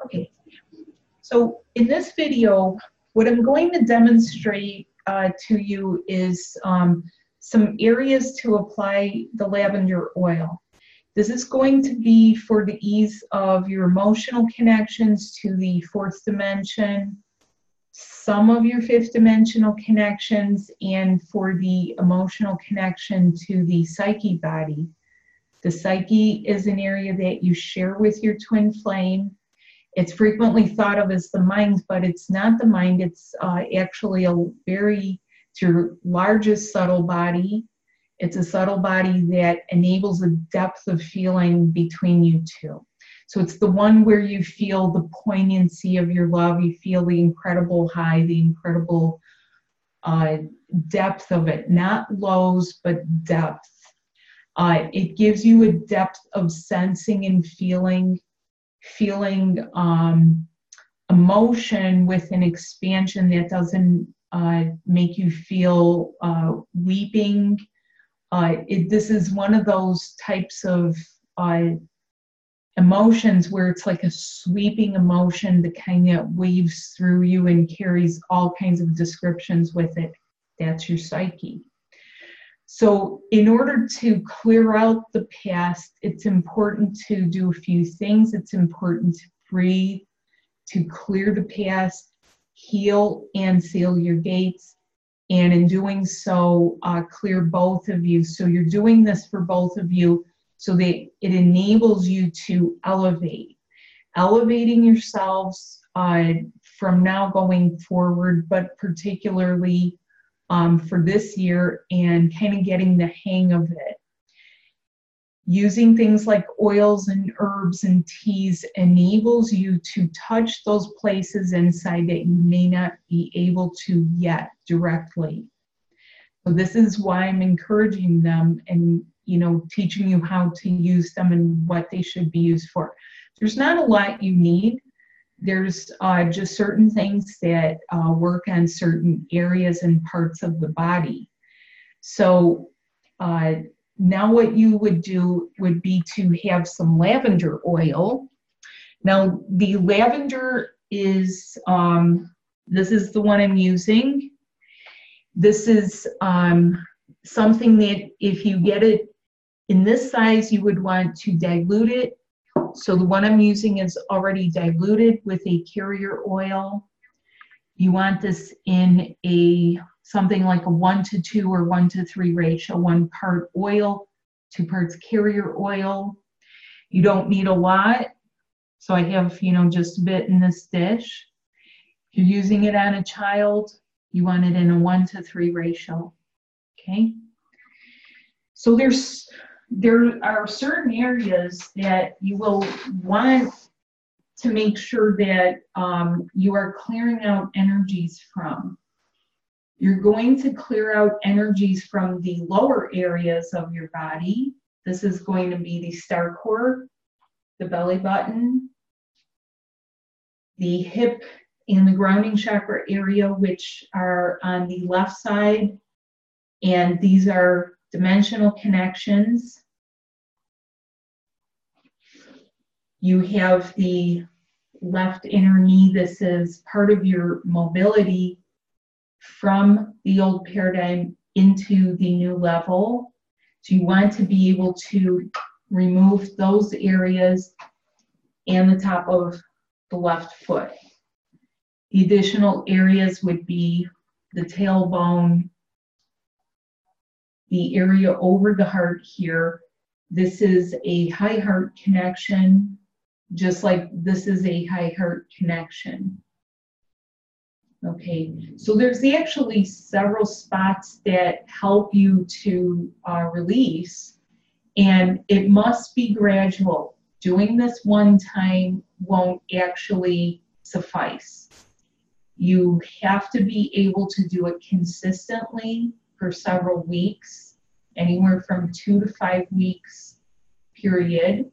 Okay, so in this video, what I'm going to demonstrate to you is some areas to apply the lavender oil. This is going to be for the ease of your emotional connections to the fourth dimension, some of your fifth dimensional connections, and for the emotional connection to the psyche body. The psyche is an area that you share with your twin flame. It's frequently thought of as the mind, but it's not the mind. It's actually it's your largest subtle body. It's a subtle body that enables a depth of feeling between you two. So it's the one where you feel the poignancy of your love. You feel the incredible high, the incredible depth of it. Not lows, but depth. It gives you a depth of sensing and feeling emotion with an expansion that doesn't make you feel weeping. This is one of those types of emotions where it's like a sweeping emotion that kind of waves through you and carries all kinds of descriptions with it. That's your psyche. So in order to clear out the past, it's important to do a few things. It's important to breathe, to clear the past, heal and seal your gates, and in doing so, clear both of you. So you're doing this for both of you so that it enables you to elevate. Elevating yourselves from now going forward, but particularly for this year, and kind of getting the hang of it. Using things like oils and herbs and teas enables you to touch those places inside that you may not be able to yet directly. So this is why I'm encouraging them and, teaching you how to use them and what they should be used for. There's not a lot you need. There's just certain things that work on certain areas and parts of the body. So now what you would do would be to have some lavender oil. Now the lavender is, this is the one I'm using. This is something that if you get it in this size, you would want to dilute it. So the one I'm using is already diluted with a carrier oil. You want this in something like a 1:2 or 1:3 ratio, 1 part oil, 2 parts carrier oil. You don't need a lot. So I have, just a bit in this dish. If you're using it on a child, you want it in a 1:3 ratio, okay? So there are certain areas that you will want to make sure that you are clearing out energies from. You're going to clear out energies from the lower areas of your body. This is going to be the star core, the belly button, the hip and the grounding chakra area, which are on the left side. And these are dimensional connections. You have the left inner knee. This is part of your mobility from the old paradigm into the new level. So you want to be able to remove those areas and the top of the left foot. The additional areas would be the tailbone, the area over the heart here. This is a high heart connection, just like this is a high heart connection. Okay, so there's actually several spots that help you to release, and it must be gradual. Doing this one time won't actually suffice. You have to be able to do it consistently for several weeks, anywhere from 2 to 5 weeks period,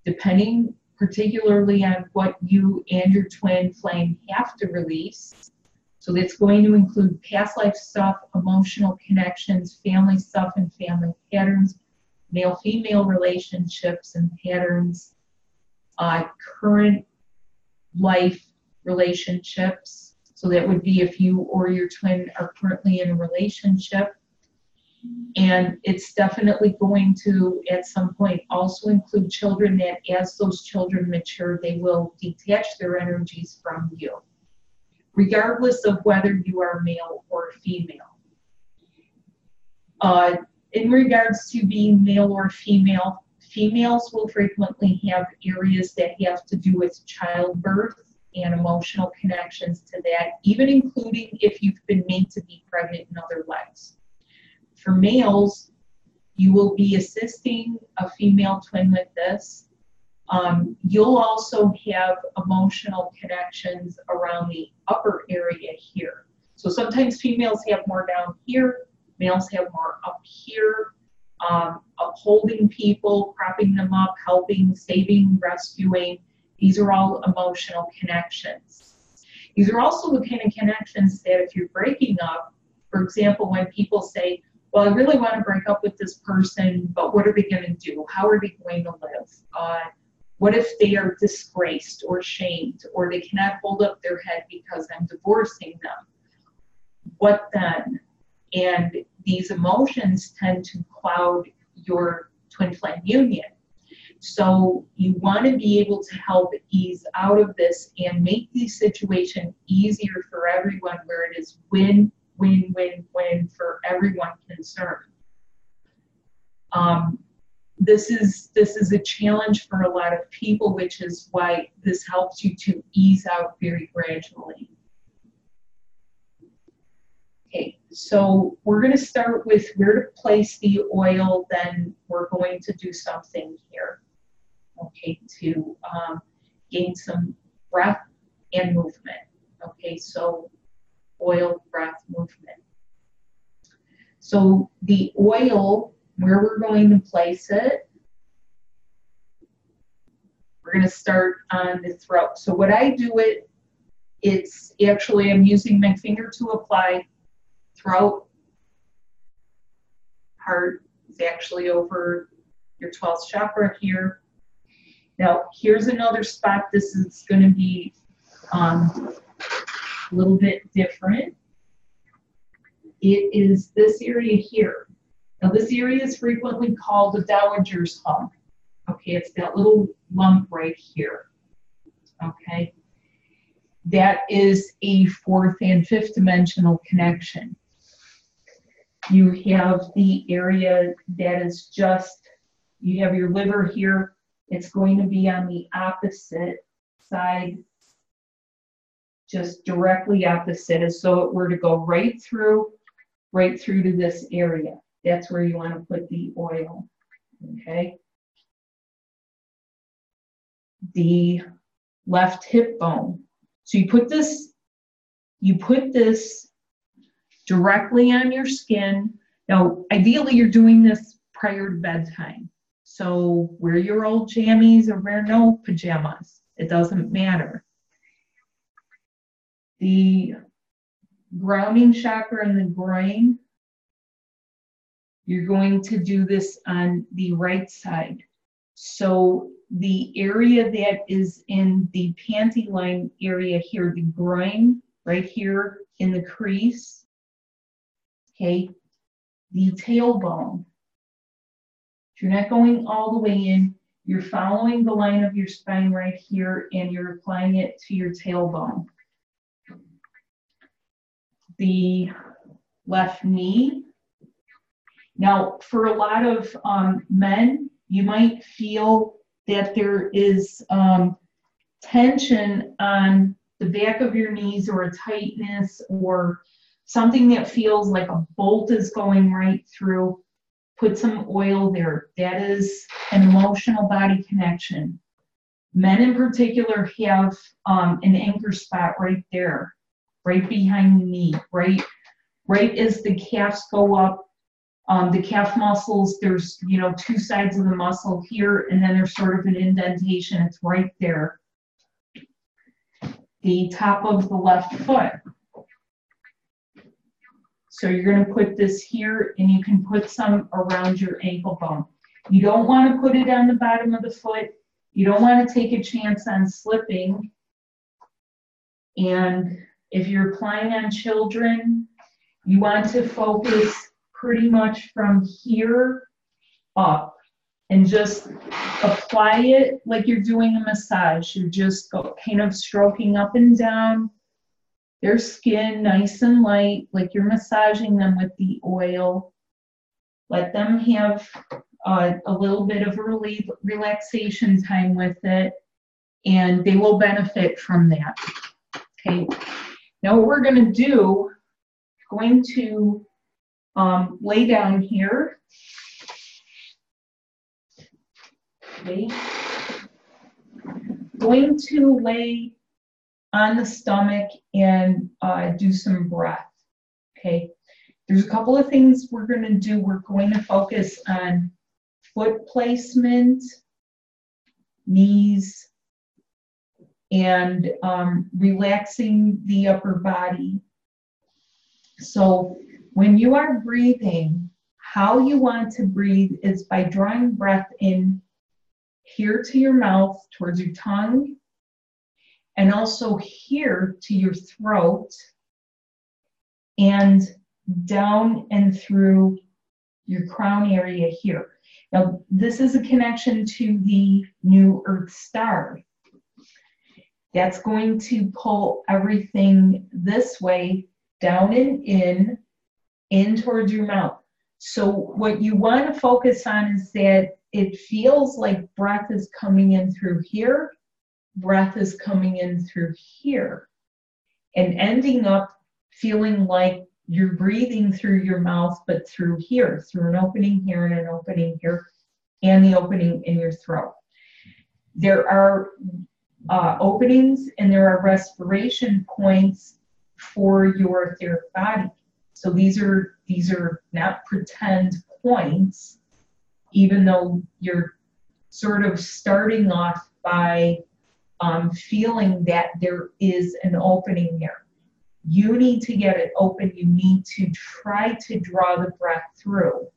depending particularly on what you and your twin flame have to release. So that's going to include past life stuff, emotional connections, family stuff and family patterns, male-female relationships and patterns, current life relationships. So that would be if you or your twin are currently in a relationship. And it's definitely going to, at some point, also include children that as those children mature, they will detach their energies from you, regardless of whether you are male or female. In regards to being male or female, females will frequently have areas that have to do with childbirth and emotional connections to that, even including if you've been made to be pregnant in other lives. For males, you will be assisting a female twin with this. You'll also have emotional connections around the upper area here. So sometimes females have more down here, males have more up here, upholding people, propping them up, helping, saving, rescuing. These are all emotional connections. These are also the kind of connections that if you're breaking up, for example, when people say, well, I really want to break up with this person, but what are they going to do? How are they going to live? What if they are disgraced or shamed, or they cannot hold up their head because I'm divorcing them? What then? And these emotions tend to cloud your twin flame union. So you want to be able to help ease out of this and make the situation easier for everyone, where it is win, win, win, win for everyone concerned. This is a challenge for a lot of people, which is why this helps you to ease out very gradually. Okay, so we're going to start with where to place the oil, then we're going to do something here, okay, to gain some breath and movement. Okay, so oil, breath, movement. So the oil, where we're going to place it, we're going to start on the throat. So what I do it's actually, I'm using my finger to apply. Throat, heart is actually over your 12th chakra here. Now, here's another spot. This is going to be a little bit different. It is this area here. Now, this area is frequently called the Dowager's Hump. Okay, it's that little lump right here. Okay, that is a fourth and fifth dimensional connection. You have the area that is just, you have your liver here. It's going to be on the opposite side, just directly opposite, as though it were to go right through to this area. That's where you want to put the oil, okay? The left hip bone. So you put this directly on your skin. Now, ideally, you're doing this prior to bedtime. So wear your old jammies or wear no pajamas. It doesn't matter. The grounding chakra and the groin, you're going to do this on the right side. So the area that is in the panty line area here, the groin, right here in the crease, okay, the tailbone. You're not going all the way in, you're following the line of your spine right here, and you're applying it to your tailbone. The left knee. Now, for a lot of men, you might feel that there is tension on the back of your knees, or a tightness, or something that feels like a bolt is going right through. Put some oil there. That is an emotional body connection. Men in particular have an anchor spot right there, right behind the knee, right as the calves go up. The calf muscles, there's, two sides of the muscle here, and then there's sort of an indentation. It's right there. The top of the left foot. So you're going to put this here, and you can put some around your ankle bone. You don't want to put it on the bottom of the foot. You don't want to take a chance on slipping. And if you're applying on children, you want to focus pretty much from here up and just apply it like you're doing a massage. You're just kind of stroking up and down their skin, nice and light, like you're massaging them with the oil. Let them have a little bit of relaxation time with it, and they will benefit from that. Okay. Now what we're going to do, going to lay down here. Okay. Going to lay on the stomach and do some breath. Okay. There's a couple of things we're going to do. We're going to focus on foot placement, knees, and relaxing the upper body. So when you are breathing, how you want to breathe is by drawing breath in here to your mouth, towards your tongue, and also here to your throat, and down and through your crown area here. Now, this is a connection to the new Earth star. That's going to pull everything this way, down and in towards your mouth. So what you want to focus on is that it feels like breath is coming in through here, breath is coming in through here, and ending up feeling like you're breathing through your mouth, but through here, through an opening here and an opening here, and the opening in your throat. There are openings and there are respiration points for your etheric body. So these are not pretend points, even though you're sort of starting off by feeling that there is an opening there. You need to get it open. You need to try to draw the breath through.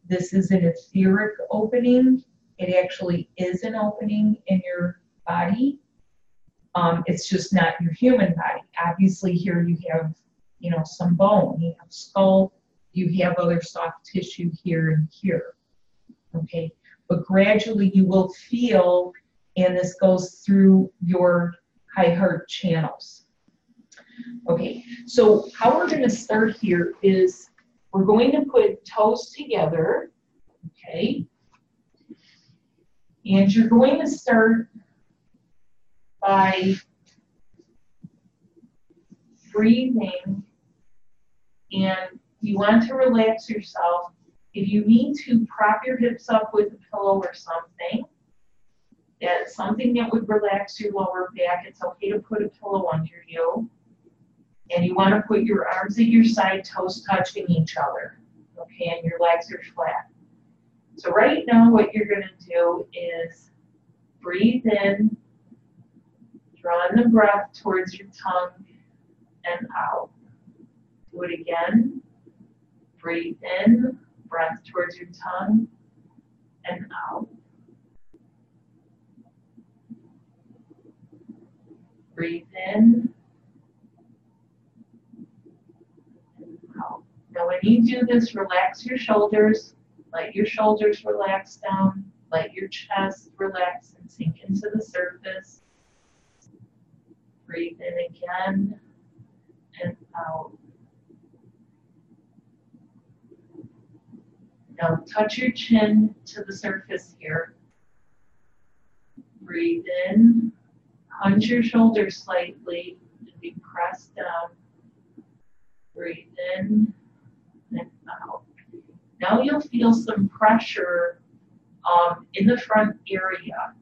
This is an etheric opening. It actually is an opening in your body. It's just not your human body. Obviously here you have, some bone, you have skull, you have other soft tissue here and here. Okay, but gradually you will feel, and this goes through your high heart channels. Okay, so how we're going to start here is we're going to put toes together, okay? And you're going to start by breathing, and you want to relax yourself. If you need to prop your hips up with a pillow or something, that's something that would relax your lower back. It's okay to put a pillow under you. And you want to put your arms at your side, toes touching each other, okay, and your legs are flat. So right now what you're going to do is breathe in, drawing the breath towards your tongue and out. Do it again. Breathe in, breath towards your tongue and out. Breathe in. Now when you do this, relax your shoulders, let your shoulders relax down, let your chest relax and sink into the surface. Breathe in again and out. Now touch your chin to the surface here. Breathe in, hunch your shoulders slightly and be pressed down. Breathe in and out. Now you'll feel some pressure in the front area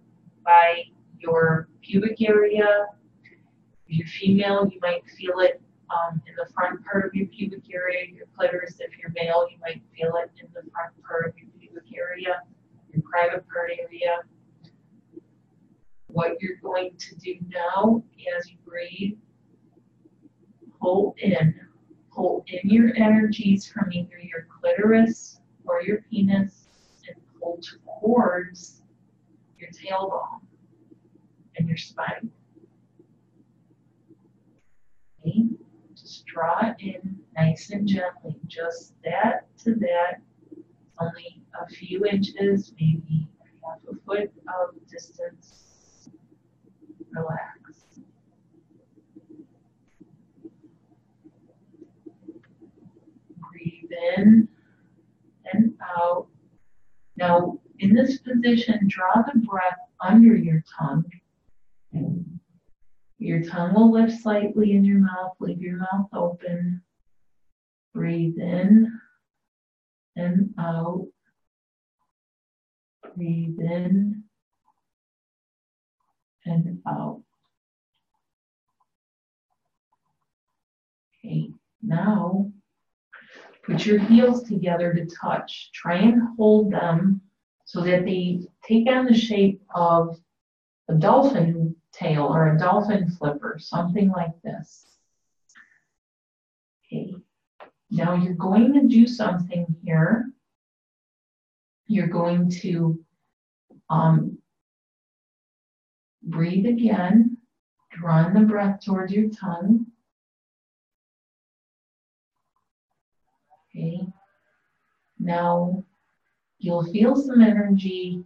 by your pubic area. If you're female, you might feel it in the front part of your pubic area, your clitoris. If you're male, you might feel it in the front part of your pubic area, your private part area. What you're going to do now as you breathe, hold in your energies from either your clitoris or your penis and pull towards your tailbone and your spine. draw in nice and gently, just that to that, only a few inches, maybe half a foot of distance. Relax. Breathe in and out. Now, in this position, draw the breath under your tongue. Your tongue will lift slightly in your mouth. Leave your mouth open. Breathe in and out. Breathe in and out. Okay, now put your heels together to touch. Try and hold them so that they take on the shape of a dolphin tail or a dolphin flipper, something like this. Okay, now you're going to do something here. You're going to breathe again, drawing the breath towards your tongue. Okay, now you'll feel some energy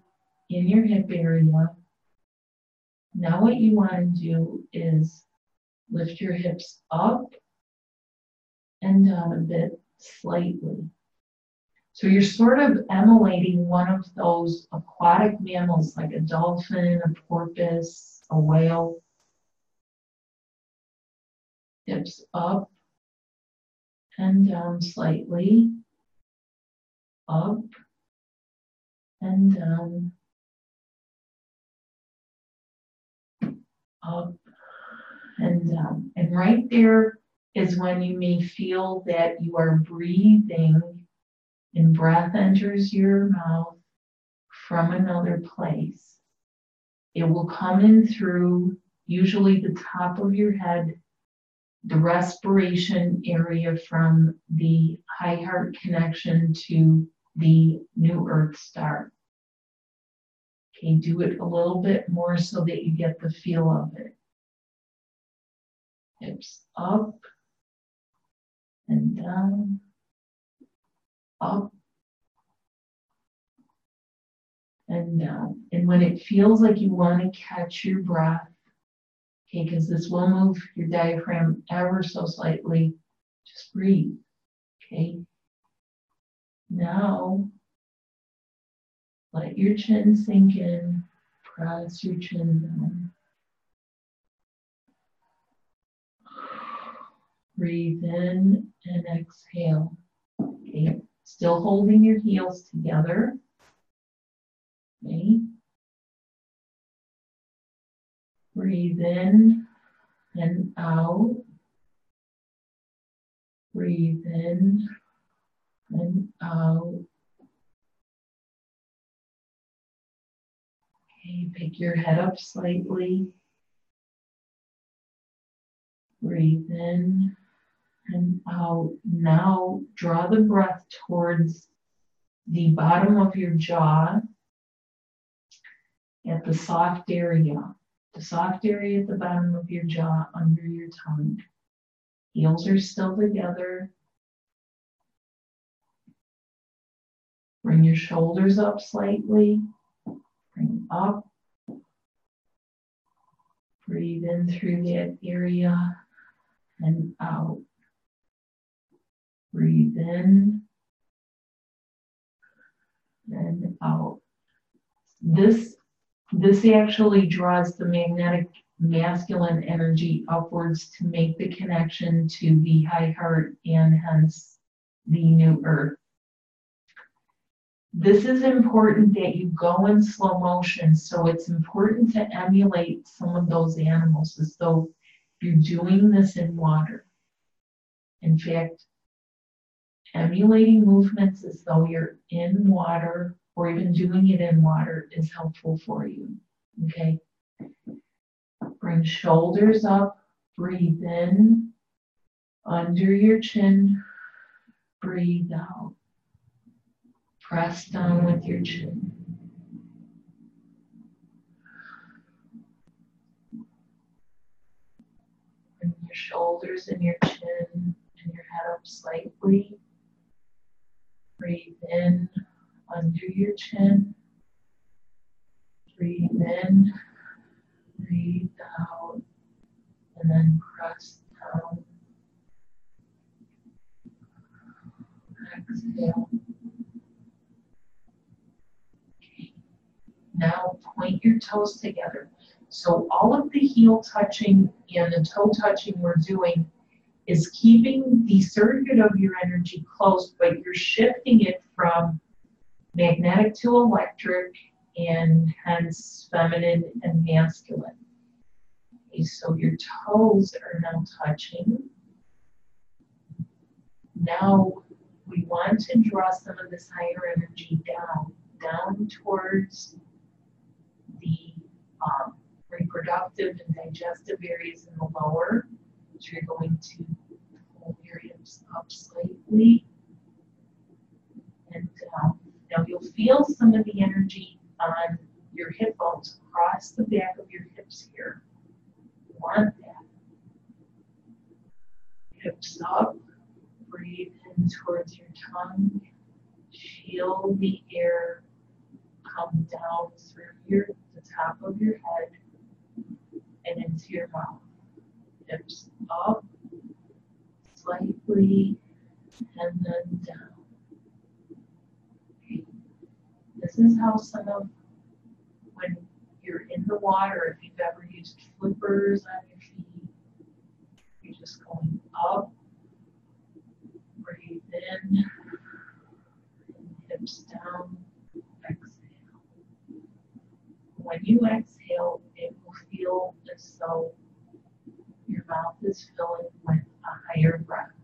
in your hip area. Now what you want to do is lift your hips up and down a bit slightly. So you're sort of emulating one of those aquatic mammals like a dolphin, a porpoise, a whale. Hips up and down slightly, up and down, up and down. And right there is when you may feel that you are breathing and breath enters your mouth from another place. It will come in through usually the top of your head, the respiration area from the high heart connection to the new earth star. Okay, do it a little bit more so that you get the feel of it. Hips up and down, up and down. And when it feels like you want to catch your breath, okay, because this will move your diaphragm ever so slightly, just breathe, okay? Now, let your chin sink in, press your chin down. Breathe in and exhale. Okay, still holding your heels together. Okay. Breathe in and out. Breathe in and out. Okay, pick your head up slightly. Breathe in and out. Now draw the breath towards the bottom of your jaw at the soft area. The soft area at the bottom of your jaw under your tongue. Heels are still together. Bring your shoulders up slightly. Bring up. Breathe in through that area and out. Breathe in and out. This actually draws the magnetic masculine energy upwards to make the connection to the high heart and hence the new earth. This is important that you go in slow motion, so it's important to emulate some of those animals as though you're doing this in water. In fact, emulating movements as though you're in water or even doing it in water is helpful for you, okay? Bring shoulders up, breathe in, under your chin, breathe out. Press down with your chin. Bring your shoulders and your chin head up slightly. Breathe in under your chin. Breathe in, breathe out, and then press down. Exhale. Okay. Now point your toes together. So all of the heel touching and the toe touching we're doing is keeping the circuit of your energy closed, but you're shifting it from magnetic to electric and hence feminine and masculine. Okay, so your toes are now touching. Now we want to draw some of this higher energy down towards the reproductive and digestive areas in the lower. So you're going to pull your hips up slightly and down. Now you'll feel some of the energy on your hip bones across the back of your hips here. You want that. Hips up, breathe in towards your tongue. Feel the air come down through the top of your head and into your mouth. Hips up slightly and then down. Okay. This is how when you're in the water, if you've ever used flippers on your feet, you're just going up, breathe in, hips down, exhale. When you exhale, it will feel as though your mouth is filling with a higher breath.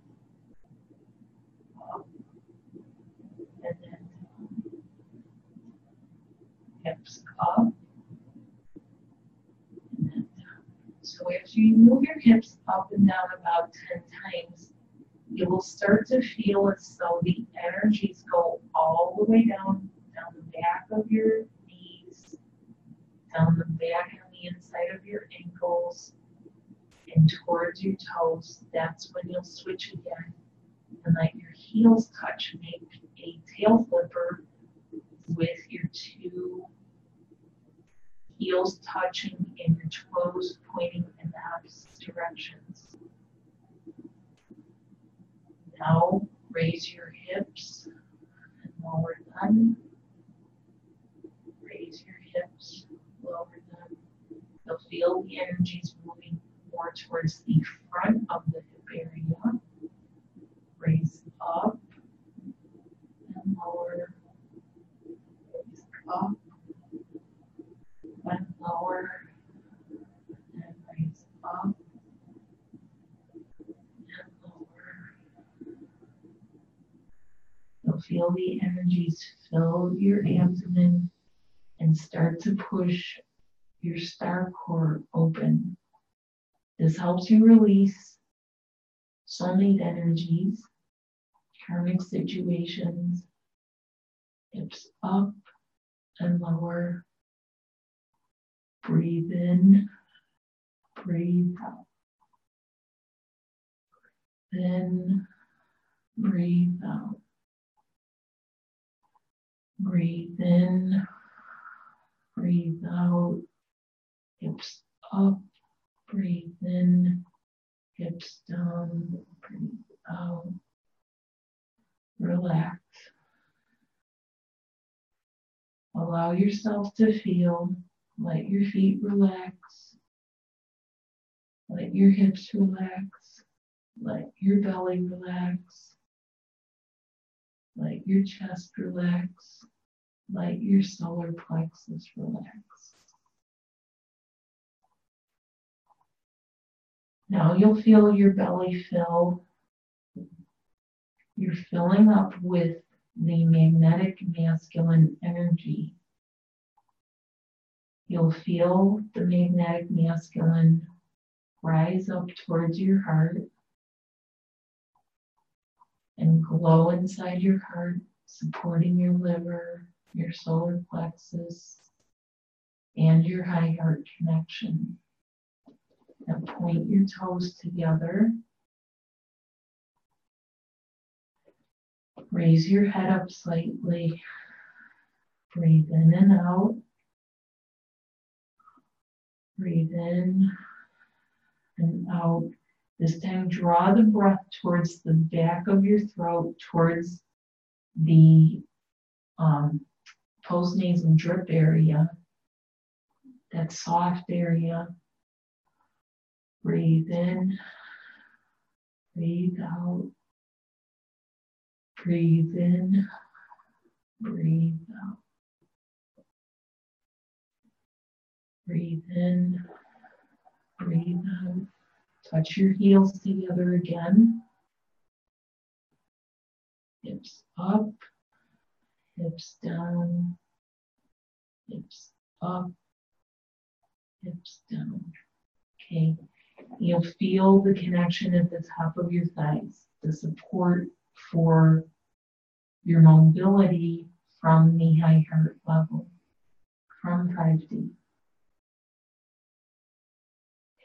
Up and then down. Hips up and then down. So as you move your hips up and down about 10 times, you will start to feel as though the energies go all the way down the back of your knees, down the back on the inside of your ankles, and towards your toes. That's when you'll switch again and let your heels touch. Make a tail flipper with your two heels touching and your toes pointing in the opposite directions. Now raise your hips and lower them. Raise your hips, lower them. You'll feel the energies moving more towards the front of the hip area. Raise up and lower. Raise up and lower. And raise up and lower. You'll feel the energies fill your abdomen and start to push your star core open. This helps you release soulmate energies, karmic situations. Hips up and lower. Breathe in, breathe out. Then breathe out. Breathe in, breathe out. Hips up, breathe in, hips down, breathe out. Relax. Allow yourself to feel. Let your feet relax. Let your hips relax. Let your belly relax. Let your chest relax. Let your solar plexus relax. Now you'll feel your belly fill. You're filling up with the magnetic masculine energy. You'll feel the magnetic masculine rise up towards your heart and glow inside your heart, supporting your liver, your solar plexus, and your high heart connection. Now point your toes together. Raise your head up slightly. Breathe in and out. Breathe in and out. This time, draw the breath towards the back of your throat, towards the postnasal drip area, that soft area. Breathe in, breathe out. Breathe in, breathe out. Breathe in, breathe out. Touch your heels together again. Hips up, hips down, hips up, hips down. Okay, you'll feel the connection at the top of your thighs, the support for your mobility from knee-high heart level, from 5D.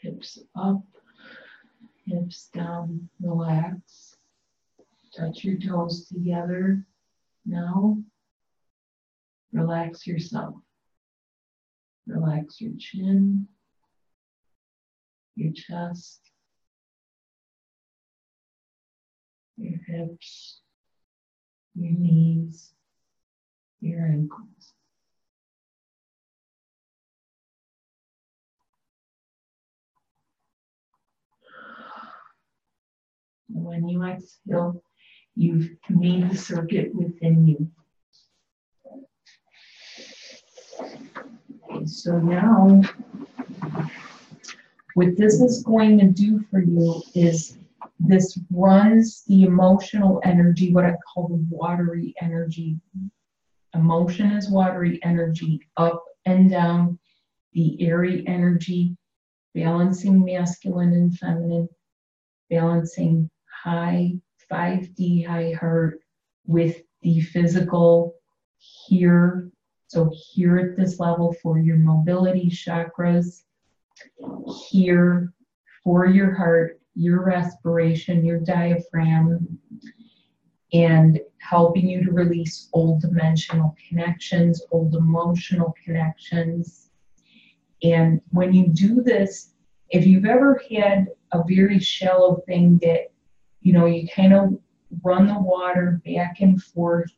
Hips up, hips down, relax. Touch your toes together. Now, relax yourself. Relax your chin, your chest, your hips, your knees, your ankles. And when you exhale, you've made the circuit within you. Okay, so now, what this is going to do for you is this runs the emotional energy, what I call the watery energy. Emotion is watery energy, up and down, the airy energy, balancing masculine and feminine, balancing high 5D high heart with the physical here. So here at this level for your mobility chakras, here for your heart, your respiration, your diaphragm, and helping you to release old dimensional connections, old emotional connections. And when you do this, if you've ever had a very shallow thing that, you know, you kind of run the water back and forth,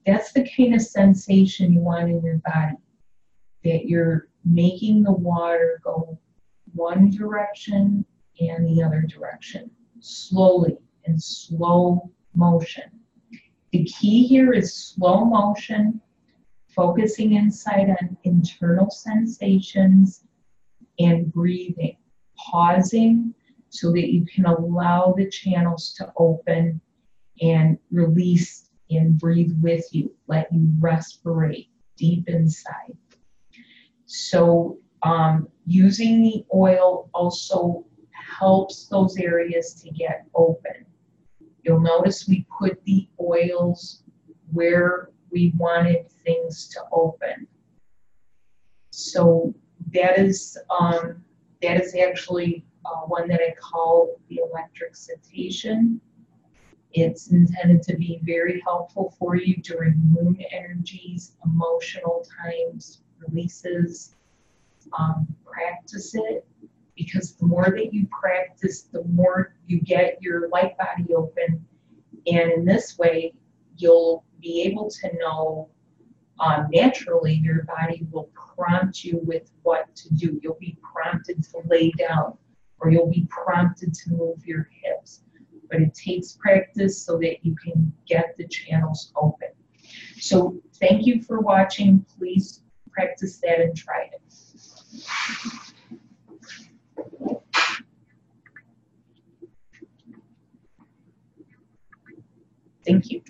that's the kind of sensation you want in your body, that you're making the water go one direction and the other direction, slowly, in slow motion. The key here is slow motion, focusing inside on internal sensations and breathing, pausing so that you can allow the channels to open and release and breathe with you, let you respirate deep inside. So using the oil also helps those areas to get open. You'll notice we put the oils where we wanted things to open. So that is actually one that I call the electric cetacean. It's intended to be very helpful for you during moon energies, emotional times, releases. Practice it, because the more that you practice, the more you get your light body open. And in this way, you'll be able to know naturally your body will prompt you with what to do. You'll be prompted to lay down, or you'll be prompted to move your hips. But it takes practice so that you can get the channels open. So thank you for watching. Please practice that and try it. Thank you.